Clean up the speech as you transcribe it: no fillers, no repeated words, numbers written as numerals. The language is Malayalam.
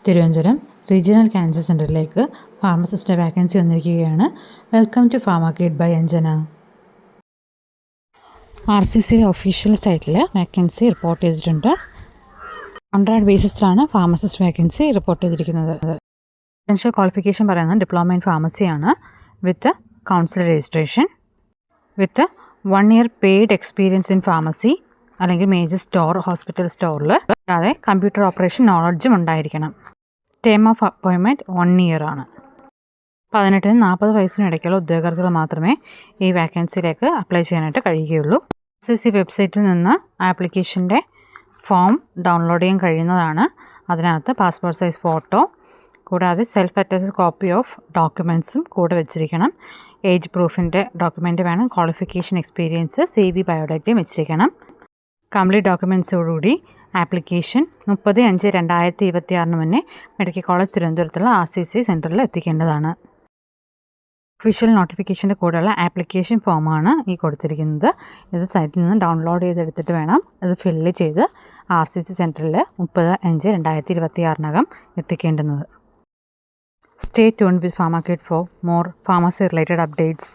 തിരുവനന്തപുരം റീജിയണൽ ക്യാൻസർ സെൻ്ററിലേക്ക് ഫാർമസിസ്റ്റ് വാക്കൻസി വന്നിരിക്കുകയാണ്. Welcome to pharmacate by Anjana. RCC official സൈറ്റിൽ വാക്കൻസി റിപ്പോർട്ട് ചെയ്തിട്ടുണ്ട്. കോൺട്രാക്ട് ബേസിസിലാണ് ഫാർമസിസ്റ്റ് വാക്കൻസി റിപ്പോർട്ട് ചെയ്തിരിക്കുന്നത്. എസൻഷ്യൽ ക്വാളിഫിക്കേഷൻ പറയുന്നത് ഡിപ്ലോമ ഇൻ ഫാർമസിയാണ്, with councillor registration, with 1 year paid experience in pharmacy അല്ലെങ്കിൽ മേജർ സ്റ്റോർ, ഹോസ്പിറ്റൽ സ്റ്റോറിൽ, അല്ലാതെ കമ്പ്യൂട്ടർ ഓപ്പറേഷൻ നോളജും ഉണ്ടായിരിക്കണം. ടേം ഓഫ് അപ്പോയിൻമെൻറ്റ് 1 year ആണ്. 18 - 40 വയസ്സിനും ഇടയ്ക്കുള്ള ഉദ്യോഗാർത്ഥികൾ മാത്രമേ ഈ വാക്കൻസിയിലേക്ക് അപ്ലൈ ചെയ്യാനായിട്ട് കഴിയുകയുള്ളൂ. RCC വെബ്സൈറ്റിൽ നിന്ന് ആപ്ലിക്കേഷൻ്റെ ഫോം ഡൗൺലോഡ് ചെയ്യാൻ കഴിയുന്നതാണ്. അതിനകത്ത് പാസ്പോർട്ട് സൈസ് ഫോട്ടോ കൂടാതെ സെൽഫ് അറ്റസ്റ്റഡ് കോപ്പി ഓഫ് ഡോക്യുമെൻറ്റ്സും കൂടെ വെച്ചിരിക്കണം. ഏജ് പ്രൂഫിൻ്റെ ഡോക്യുമെൻ്റ് വേണം. ക്വാളിഫിക്കേഷൻ, എക്സ്പീരിയൻസ്, CV, ബയോഡാറ്റയും വെച്ചിരിക്കണം. കംപ്ലീറ്റ് ഡോക്യുമെൻറ്റ്സോടുകൂടി ആപ്ലിക്കേഷൻ 30/5/2026 മുന്നേ മെഡിക്കൽ കോളേജ് തിരുവനന്തപുരത്തുള്ള RCC സെൻറ്ററിൽ എത്തിക്കേണ്ടതാണ്. ഒഫീഷ്യൽ നോട്ടിഫിക്കേഷൻ്റെ കൂടെയുള്ള ആപ്ലിക്കേഷൻ ഫോമാണ് ഈ കൊടുത്തിരിക്കുന്നത്. ഇത് സൈറ്റിൽ നിന്ന് ഡൗൺലോഡ് ചെയ്തെടുത്തിട്ട് വേണം ഇത് ഫില്ല് ചെയ്ത് RCC സെൻറ്ററിൽ 30/5/2026 എത്തിക്കേണ്ടുന്നത്. Stay tuned with Pharmacate for more pharmacy related updates.